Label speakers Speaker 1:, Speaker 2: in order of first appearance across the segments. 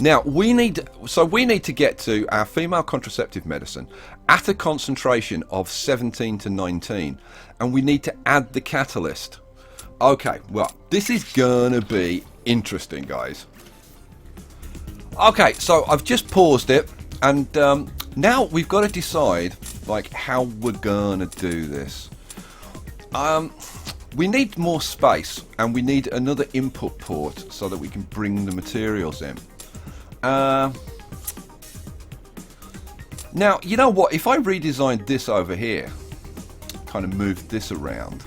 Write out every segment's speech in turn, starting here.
Speaker 1: Now we need to get to our female contraceptive medicine at a concentration of 17 to 19, and we need to add the catalyst. Okay, well, this is gonna be interesting, guys. Okay, so I've just paused it, and now we've got to decide like how we're gonna do this. We need more space, and we need another input port so that we can bring the materials in. Now, you know what? If I redesigned this over here, kind of moved this around,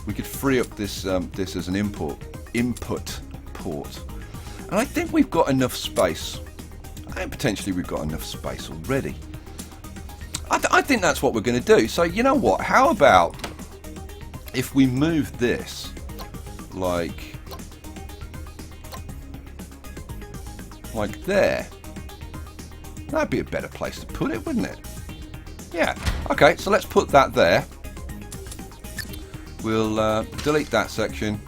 Speaker 1: we could free up this this as an input port. And I think we've got enough space. And potentially we've got enough space already. I think that's what we're going to do. So, you know what? How about if we move this like there? That'd be a better place to put it, wouldn't it? Yeah. Okay, so let's put that there. We'll delete that section.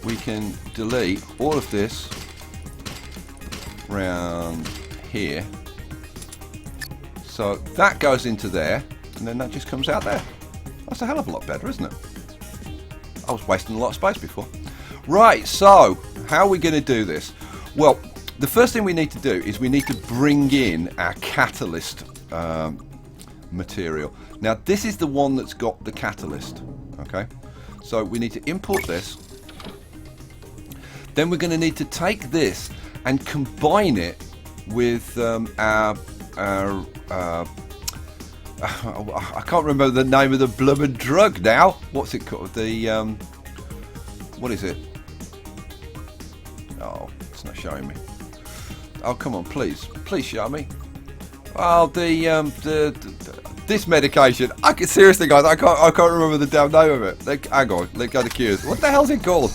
Speaker 1: We can delete all of this round here. So that goes into there, and then that just comes out there. That's a hell of a lot better, isn't it? I was wasting a lot of space before. Right, so how are we going to do this? Well, the first thing we need to do is we need to bring in our catalyst material. Now, this is the one that's got the catalyst. Okay, so we need to import this. Then we're going to need to take this and combine it with I can't remember the name of the blubber drug now. What's it called? The what is it? Oh, it's not showing me. Oh, come on, please show me. Oh, this medication. I can seriously, guys. I can't remember the damn name of it. Hang on, let's go to Q's. What the hell's it called?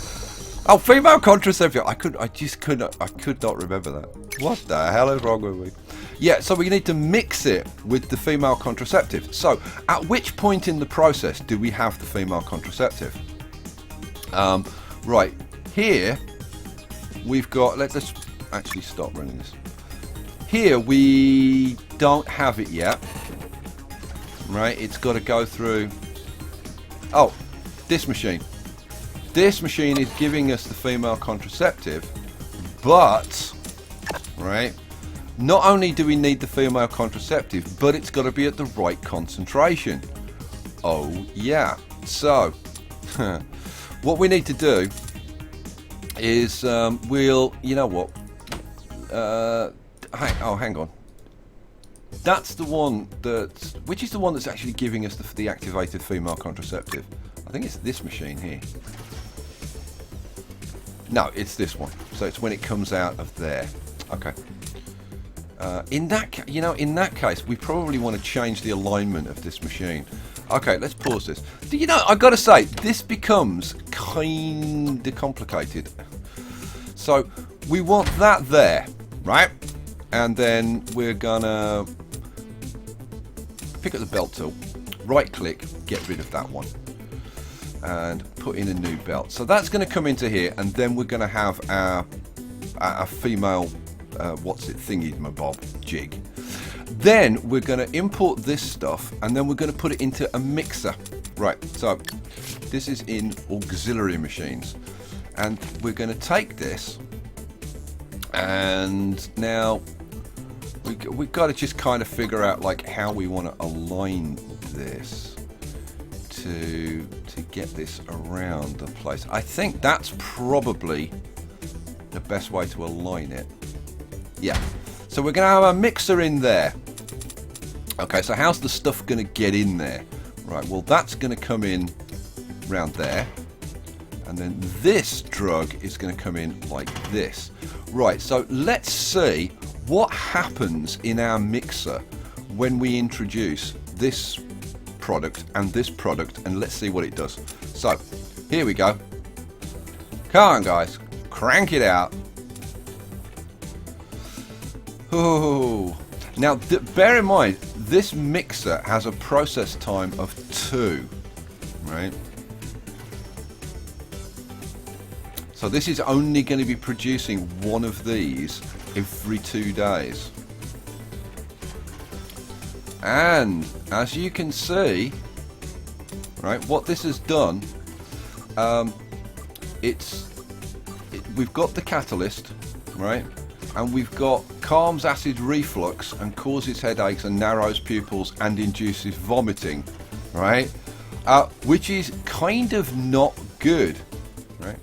Speaker 1: Oh, female contraceptive. I could not remember that. What the hell is wrong with me? Yeah, so we need to mix it with the female contraceptive. So, at which point in the process do we have the female contraceptive? Right here, we've got. Let's actually stop running this. Here we don't have it yet. Right, it's got to go through. Oh, this machine. This machine is giving us the female contraceptive, but right, not only do we need the female contraceptive, but it's got to be at the right concentration. Oh yeah. So what we need to do is you know what? Hang on. That's the one which is the one that's actually giving us the activated female contraceptive. I think it's this machine here. No, it's this one. So it's when it comes out of there. Okay. In that case, we probably want to change the alignment of this machine. Okay, let's pause this. You know, I gotta say, this becomes kind of complicated. So we want that there, right? And then we're gonna pick up the belt tool, right click, get rid of that one, and put in a new belt. So that's going to come into here, and then we're going to have our female thingy-mabob jig. Then we're going to import this stuff, and then we're going to put it into a mixer. Right, so this is in auxiliary machines, and we're going to take this, and now we've got to just kind of figure out like how we want to align this to get this around the place. I think that's probably the best way to align it. Yeah. So we're going to have a mixer in there. Okay, so how's the stuff going to get in there? Right, well that's going to come in round there. And then this drug is going to come in like this. Right, so let's see what happens in our mixer when we introduce this product and this product, and let's see what it does. So here we go. Come on guys, crank it out. Oh, now bear in mind this mixer has a process time of 2, right? So this is only going to be producing one of these every 2 days. And as you can see, right, what this has done, we've got the catalyst, right, and we've got calms acid reflux and causes headaches and narrows pupils and induces vomiting, right, which is kind of not good, right?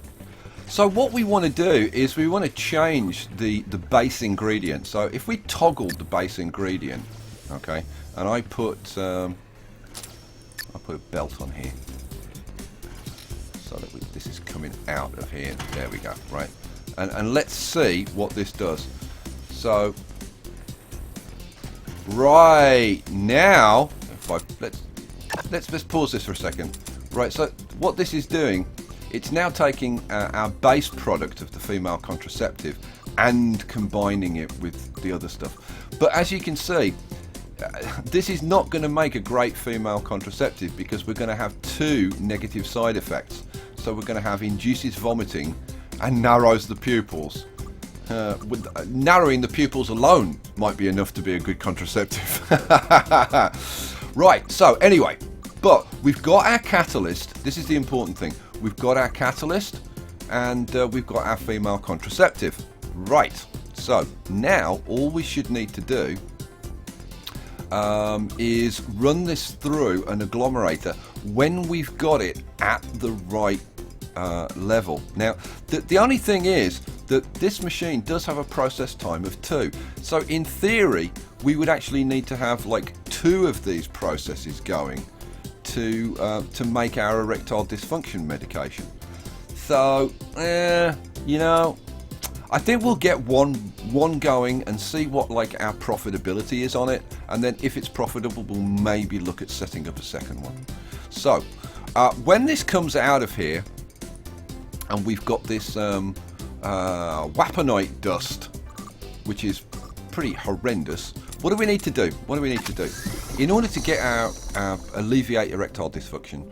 Speaker 1: So what we want to do is we want to change the base ingredient. So if we toggle the base ingredient, okay, and I put a belt on here so that this is coming out of here. There we go, right? And let's see what this does. So right now, let's pause this for a second. Right, so what this is doing, it's now taking our base product of the female contraceptive and combining it with the other stuff. But as you can see, this is not going to make a great female contraceptive because we're going to have 2 negative side effects. So we're going to have induces vomiting and narrows the pupils. Narrowing the pupils alone might be enough to be a good contraceptive. Right, so anyway, but we've got our catalyst. This is the important thing. We've got our catalyst and we've got our female contraceptive. Right, so now all we should need to do is run this through an agglomerator when we've got it at the right level. Now the only thing is that this machine does have a process time of 2, so in theory we would actually need to have like 2 of these processes going to make our erectile dysfunction medication. So you know, I think we'll get one going and see what like our profitability is on it, and then if it's profitable we'll maybe look at setting up a second one. So when this comes out of here and we've got this waponite dust, which is pretty horrendous, what do we need to do? In order to get our alleviate erectile dysfunction,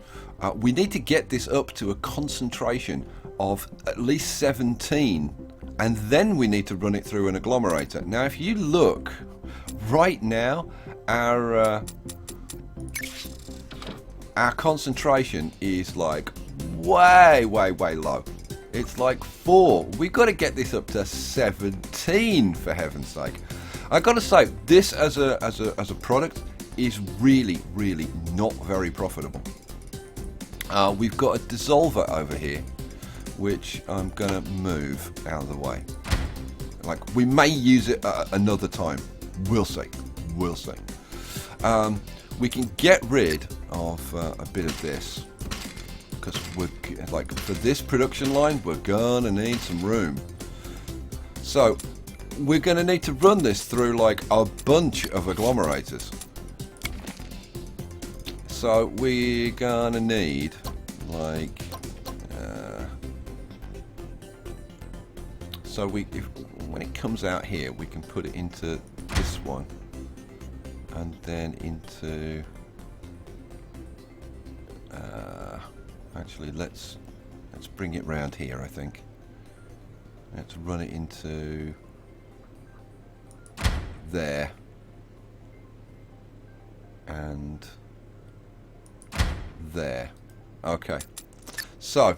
Speaker 1: we need to get this up to a concentration of at least 17, and then we need to run it through an agglomerator. Now if you look right now, our concentration is like way low. It's like 4. We've got to get this up to 17, for heaven's sake. I got to say, this as a product is really not very profitable. We've got a dissolver over here, which I'm gonna move out of the way. Like, we may use it another time. We'll see. We can get rid of a bit of this because we're like, for this production line we're gonna need some room. So we're gonna need to run this through like a bunch of agglomerators. So we're gonna need like so when it comes out here we can put it into this one and then into actually let's bring it round here. I think let's run it into there and there. Okay, so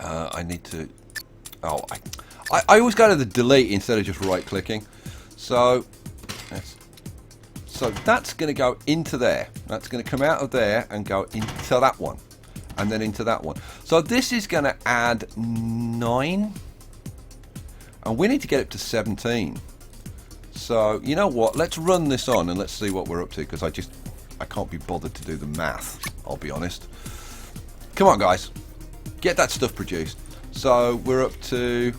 Speaker 1: I need to I always go to the delete instead of just right clicking, so that's going to go into there. That's going to come out of there and go into that one and then into that one. So this is going to add 9 and we need to get it to 17. So you know what, let's run this on and let's see what we're up to, because I can't be bothered to do the math, I'll be honest. Come on guys, get that stuff produced. So we're up to,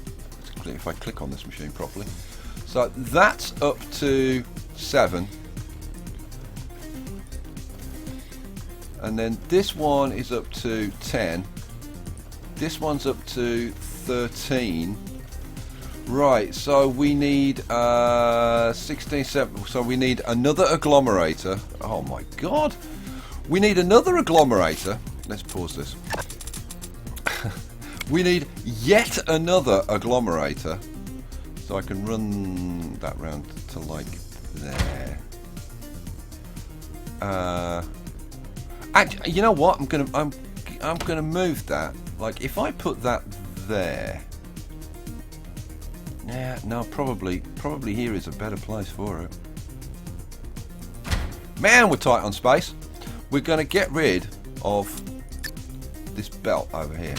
Speaker 1: if I click on this machine properly, so that's up to 7, and then this one is up to 10, this one's up to 13. Right, so we need 16, 7, so we need another agglomerator. Oh my god, we need another agglomerator. Let's pause this. We need yet another agglomerator. So I can run that round to like there. Actually, you know what? I'm gonna move that. Like if I put that there. Yeah, no, probably here is a better place for it. Man, we're tight on space. We're gonna get rid of this belt over here.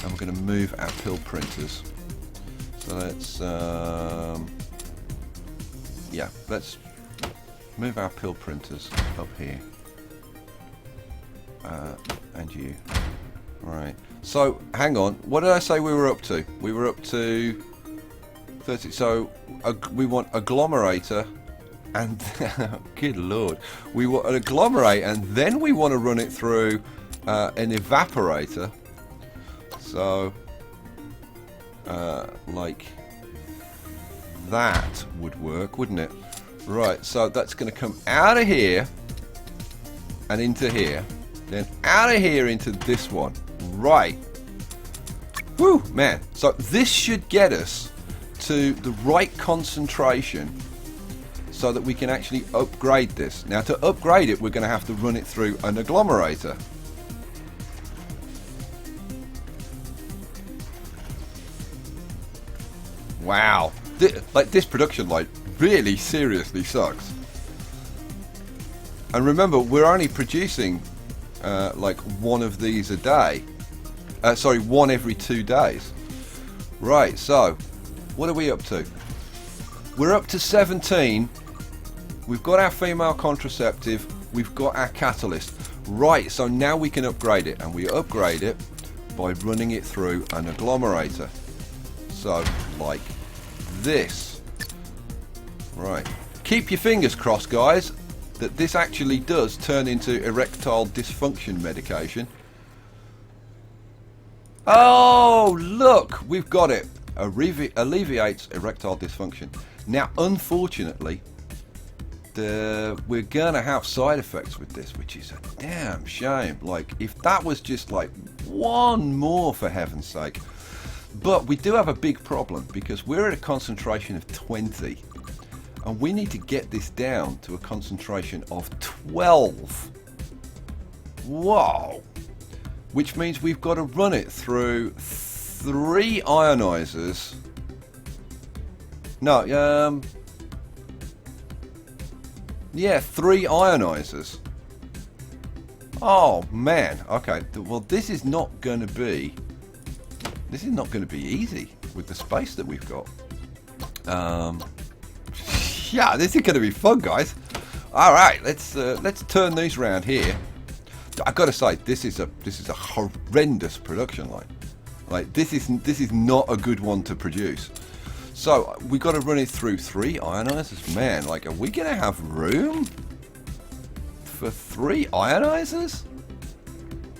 Speaker 1: And we're going to move our pill printers. So let's, yeah, let's move our pill printers up here. And you. Right. So, hang on. What did I say we were up to? We were up to 30. So, we want agglomerator. And, good lord. We want an agglomerate, and then we want to run it through an evaporator. So, like that would work, wouldn't it? Right, so that's going to come out of here and into here. Then out of here into this one. Right. Woo, man. So this should get us to the right concentration so that we can actually upgrade this. Now, to upgrade it, we're going to have to run it through an agglomerator. Wow, like this production line really seriously sucks. And remember, we're only producing like one of these a day. Sorry, one every 2 days. Right, so what are we up to? We're up to 17. We've got our female contraceptive. We've got our catalyst. Right, so now we can upgrade it, and we upgrade it by running it through an agglomerator. So, like this. Right. Keep your fingers crossed, guys, that this actually does turn into erectile dysfunction medication. Oh, look! We've got it. Alleviates erectile dysfunction. Now, unfortunately, we're going to have side effects with this, which is a damn shame. Like, if that was just like one more, for heaven's sake. But we do have a big problem because we're at a concentration of 20 and we need to get this down to a concentration of 12. Whoa! Which means we've got to run it through 3 ionizers. No, yeah, 3 ionizers. Oh man, okay. Well, this is not going to be easy with the space that we've got. Yeah, this is going to be fun, guys. All right, let's turn these around here. I got to say, this is a horrendous production line. Like this is not a good one to produce. So we got to run it through 3 ionizers. Man, like, are we going to have room for 3 ionizers?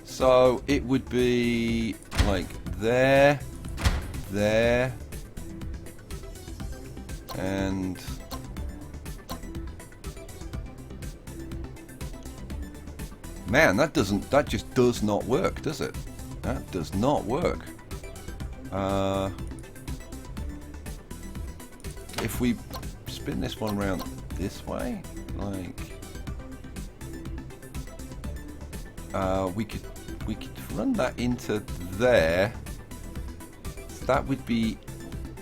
Speaker 1: So it would be like there, and man, that just does not work, does it? That does not work. If we spin this one around this way, like we could run that into there. So that would be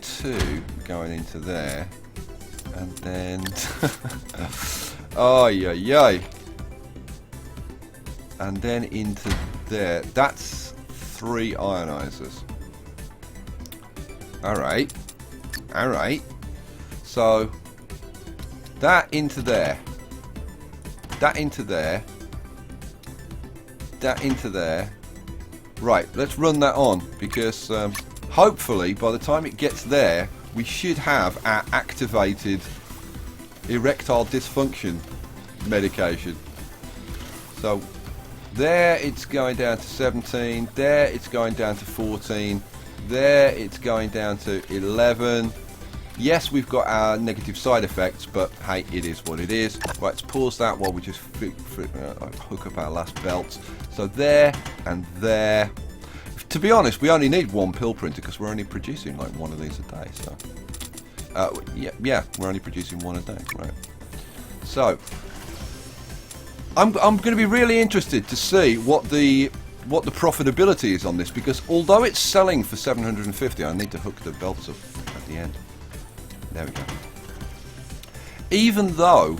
Speaker 1: 2 going into there, and then oh yeah, and then into there. That's 3 ionizers. All right. So that into there, that into there, that into there. Right, let's run that on, because hopefully by the time it gets there, we should have our activated erectile dysfunction medication. So there it's going down to 17, there it's going down to 14, there it's going down to 11. Yes, we've got our negative side effects, but hey, it is what it is. Right, let's pause that while we just hook up our last belts. So there and there. to be honest, we only need one pill printer because we're only producing like one of these a day. So, yeah, we're only producing one a day, right? So, I'm going to be really interested to see what the profitability is on this, because although it's selling for 750, I need to hook the belts up at the end. There we go. Even though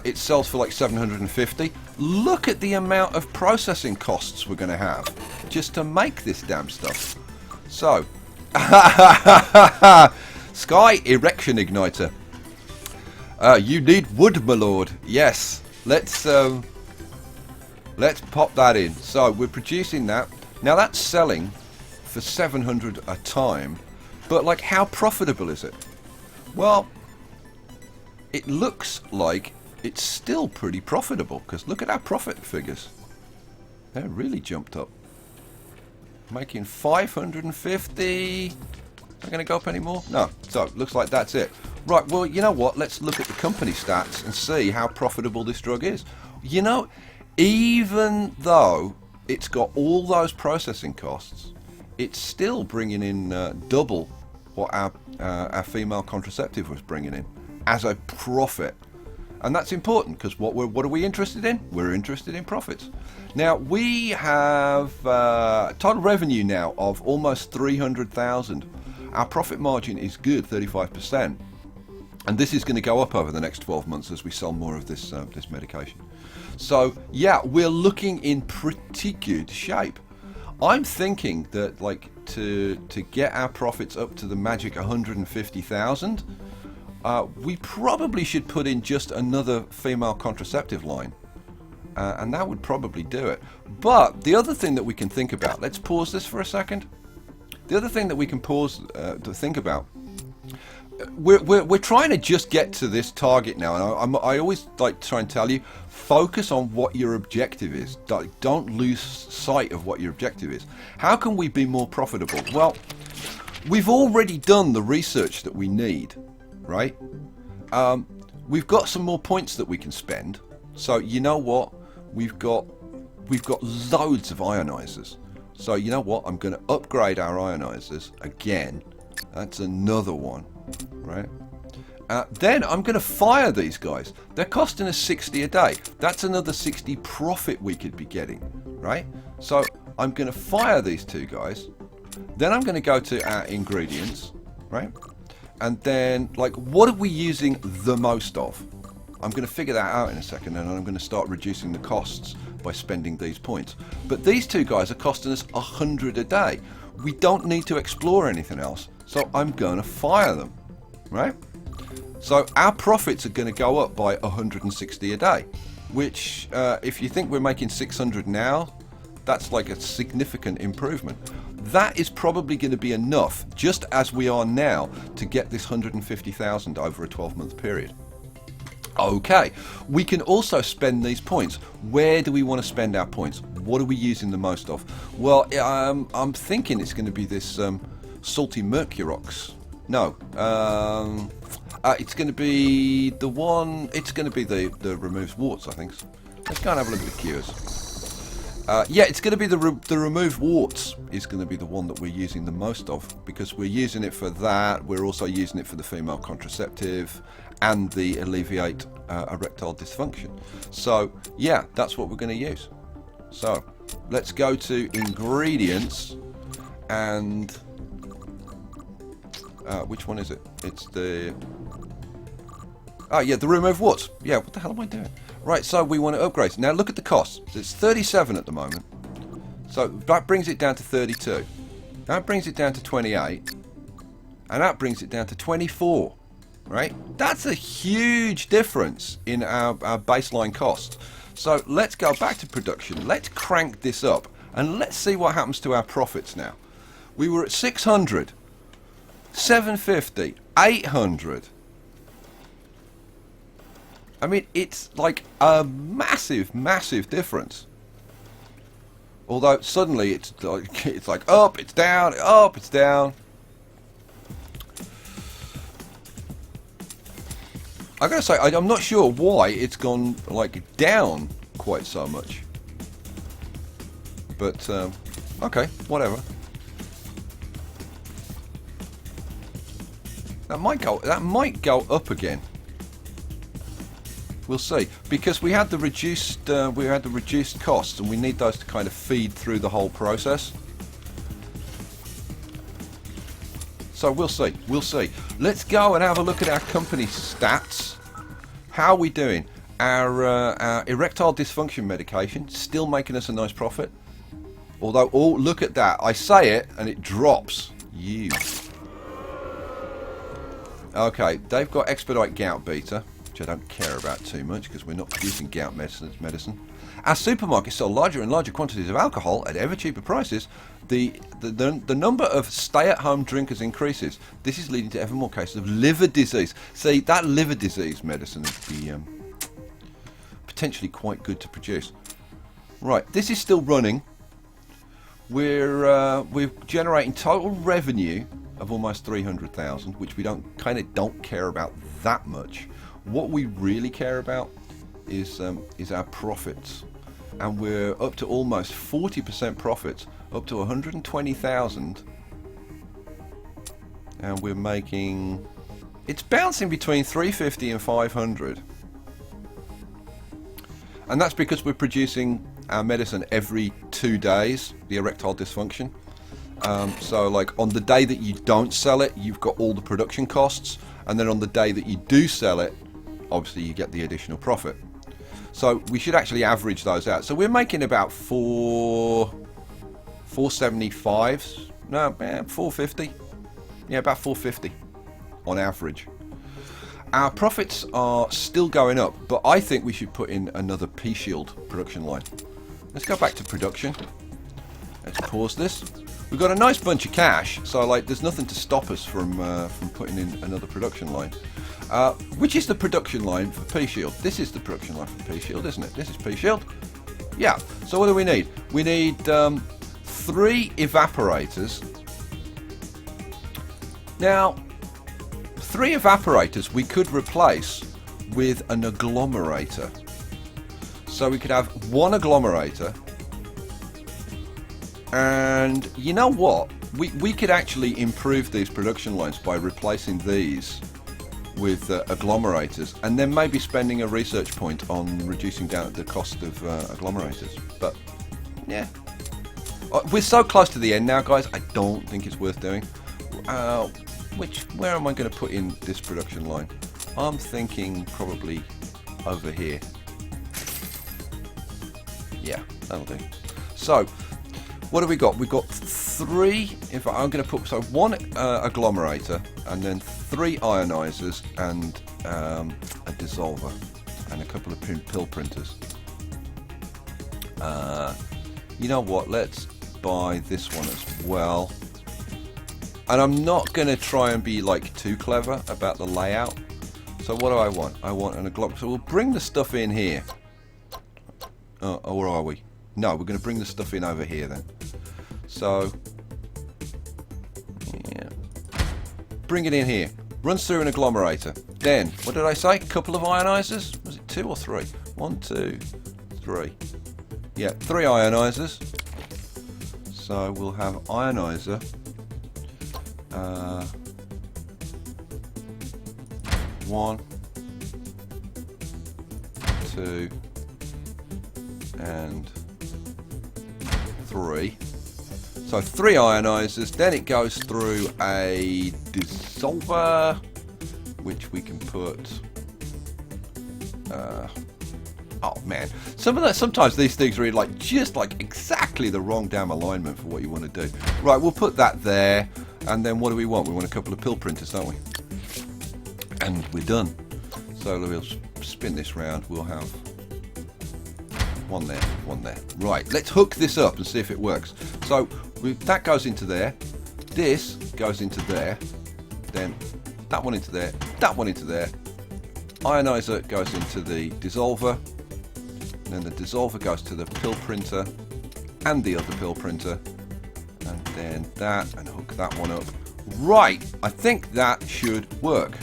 Speaker 1: it sells for like 750, look at the amount of processing costs we're going to have just to make this damn stuff. So, Skye erection igniter. You need wood, my lord. Yes. Let's pop that in. So we're producing that. Now that's selling for 700 a time, but like, how profitable is it? Well, it looks like it's still pretty profitable, because look at our profit figures. They're really jumped up. Making 550. Am I going to go up anymore? No. So looks like that's it. Right, well, you know what? Let's look at the company stats and see how profitable this drug is. You know, even though it's got all those processing costs, it's still bringing in double what our female contraceptive was bringing in as a profit. And that's important, because what are we interested in? We're interested in profits. Now, we have total revenue now of almost 300,000. Our profit margin is good, 35%. And this is going to go up over the next 12 months as we sell more of this this medication. So, yeah, we're looking in pretty good shape. I'm thinking that, like, to get our profits up to the magic 150,000, we probably should put in just another female contraceptive line. And that would probably do it. But the other thing that we can think about, let's pause this for a second. The other thing that we can pause to think about, we're trying to just get to this target now, and I always like to try and tell you, focus on what your objective is. Don't lose sight of what your objective is. How can we be more profitable? Well, we've already done the research that we need, right? We've got some more points that we can spend. So you know what? We've got loads of ionizers. So you know what? I'm going to upgrade our ionizers again. That's another one. Right, then I'm going to fire these guys. They're costing us 60 a day. That's another 60 profit we could be getting, right? So I'm going to fire these two guys. Then I'm going to go to our ingredients, right? And then, like, what are we using the most of? I'm going to figure that out in a second, and I'm going to start reducing the costs by spending these points. But these two guys are costing us 100 a day. We don't need to explore anything else. So I'm going to fire them, right? So our profits are going to go up by 160 a day, which if you think we're making 600 now, that's like a significant improvement. That is probably going to be enough, just as we are now, to get this 150,000 over a 12-month period. Okay, we can also spend these points. Where do we want to spend our points? What are we using the most of? Well, I'm thinking it's going to be this salty mercurox. No, it's going to be the one. It's going to be the removes warts, I think. Let's go and have a look at the cures. Yeah, it's going to be the remove warts is going to be the one that we're using the most of, because we're using it for that. We're also using it for the female contraceptive and the alleviate erectile dysfunction. So yeah, that's what we're going to use. So let's go to ingredients, and which one is it? It's the the remove warts. Yeah, what the hell am I doing? Right, so we want to upgrade. Now look at the cost. It's 37 at the moment. So that brings it down to 32. That brings it down to 28. And that brings it down to 24. Right? That's a huge difference in our baseline cost. So let's go back to production. Let's crank this up. And let's see what happens to our profits now. We were at 600. 750. 800. I mean, it's like a massive, massive difference. Although suddenly it's like up, it's down, up, it's down. I gotta say, I'm not sure why it's gone like down quite so much. But okay, whatever. That might go up again. We'll see, because we had the reduced costs, and we need those to kind of feed through the whole process. So we'll see. We'll see. Let's go and have a look at our company stats. How are we doing? Our erectile dysfunction medication still making us a nice profit. Although, oh, look at that! I say it and it drops. You. Okay, they've got expedite gout beta, which I don't care about too much because we're not producing gout medicine. Our supermarkets sell larger and larger quantities of alcohol at ever cheaper prices. The number of stay-at-home drinkers increases. This is leading to ever more cases of liver disease. See, that liver disease medicine would be potentially quite good to produce. Right, this is still running. We're generating total revenue of almost 300,000, which we don't care about that much. What we really care about is our profits, and we're up to almost 40% profits, up to 120,000, and we're making, it's bouncing between 350 and 500, and that's because we're producing our medicine every 2 days, the erectile dysfunction. So like on the day that you don't sell it, you've got all the production costs, and then on the day that you do sell it, obviously you get the additional profit. So we should actually average those out. So we're making about 475, no, 450. Yeah, about 450 on average. Our profits are still going up, but I think we should put in another P-Shield production line. Let's go back to production. Let's pause this. We've got a nice bunch of cash, so like there's nothing to stop us from putting in another production line. Which is the production line for P-Shield? This is the production line for P-Shield, isn't it? This is P-Shield. Yeah. So what do we need? We need 3 evaporators. Now, 3 evaporators we could replace with an agglomerator. So we could have 1 agglomerator. And you know what? We could actually improve these production lines by replacing these with agglomerators, and then maybe spending a research point on reducing down the cost of agglomerators. But yeah, we're so close to the end now, guys. I don't think it's worth doing. Where am I going to put in this production line? I'm thinking probably over here. Yeah, that'll do. So what have we got? We've got 3. If I'm going to put 1 agglomerator, and then 3 ionizers, and a dissolver, and a couple of pill printers. You know what? Let's buy this one as well. And I'm not going to try and be like too clever about the layout. So what do I want? I want an agglomerator. So we'll bring the stuff in here. Or are we? No, we're going to bring the stuff in over here then. So, yeah. Bring it in here. Runs through an agglomerator. Then, what did I say? A couple of ionizers? Was it 2 or 3? 1, 2, 3. Yeah, 3 ionizers. So we'll have ionizer. 1, 2, and 3. So 3 ionizers, then it goes through a dissolver, which we can put. Oh man, sometimes these things are like just like exactly the wrong damn alignment for what you want to do. Right, we'll put that there, and then what do we want? We want a couple of pill printers, don't we? And we're done. So we'll spin this round. We'll have 1 there, 1 there. Right, let's hook this up and see if it works. So that goes into there, this goes into there, then that one into there, that one into there. Ionizer goes into the dissolver, and then the dissolver goes to the pill printer and the other pill printer, and then that, and hook that one up. Right, I think that should work.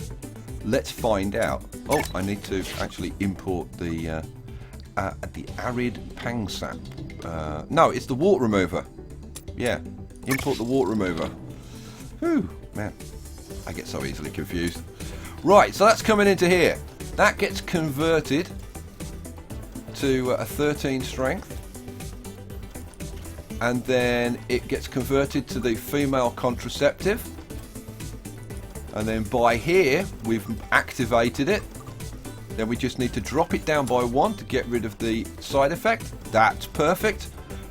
Speaker 1: Let's find out. Oh, I need to actually import the arid pang sap. No, it's the wart remover. Yeah, import the wart remover. Whew, man. I get so easily confused. Right, so that's coming into here. That gets converted to a 13 strength. And then it gets converted to the female contraceptive. And then by here, we've activated it. Then we just need to drop it down by 1 to get rid of the side effect. That's perfect.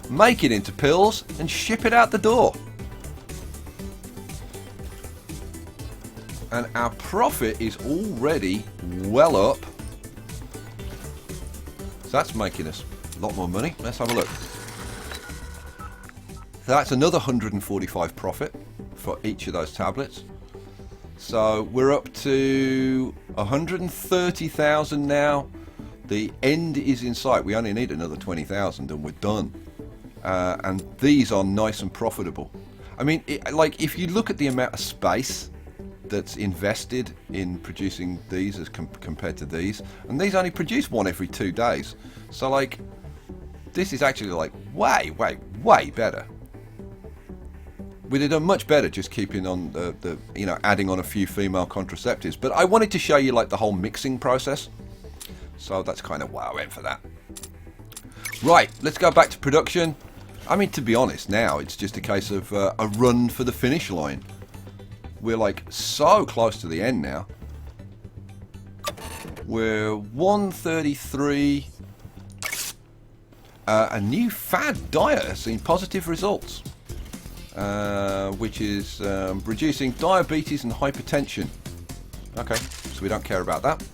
Speaker 1: Make it into pills and ship it out the door. And our profit is already well up. So that's making us a lot more money. Let's have a look. So that's another 145 profit for each of those tablets. So we're up to 130,000 now. The end is in sight. We only need another 20,000 and we're done. And these are nice and profitable. I mean, like if you look at the amount of space that's invested in producing these as compared to these, and these only produce one every 2 days. So like, this is actually like way better. We'd have done much better just keeping on the you know, adding on a few female contraceptives. But I wanted to show you like the whole mixing process. So that's kind of why I went for that. Right, let's go back to production. I mean, to be honest, now it's just a case of a run for the finish line. We're like so close to the end now. We're 133. A new fad diet has seen positive results. Which is reducing diabetes and hypertension. Okay, so we don't care about that.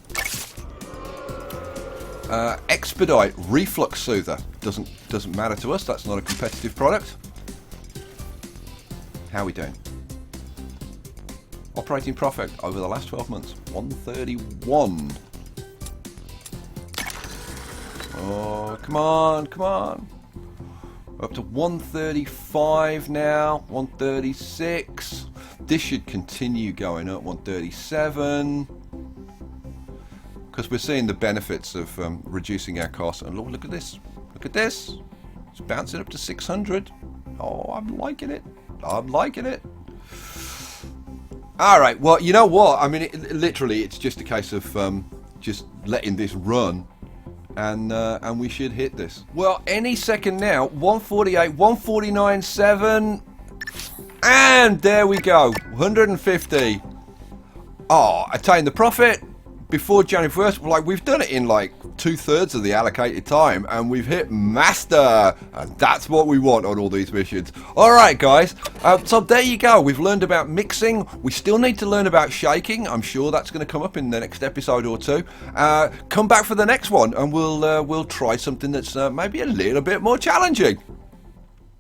Speaker 1: Expedite reflux soother doesn't matter to us. That's not a competitive product. How are we doing? Operating profit over the last 12 months, 131. Oh, come on, come on. Up to 135 now, 136. This should continue going up, 137. Because we're seeing the benefits of reducing our costs. And look at this. Look at this. It's bouncing up to 600. Oh, I'm liking it. I'm liking it. All right. Well, you know what? I mean, literally, it's just a case of just letting this run. And we should hit this. Well, any second now, 148, 149.7, and there we go, 150. Oh, attain the profit before January 1st. Like, we've done it in like 2/3 of the allocated time, and we've hit master, and that's what we want on all these missions. All right, guys. So there you go. We've learned about mixing. We still need to learn about shaking. I'm sure that's going to come up in the next episode or two. Come back for the next one, and we'll try something that's maybe a little bit more challenging.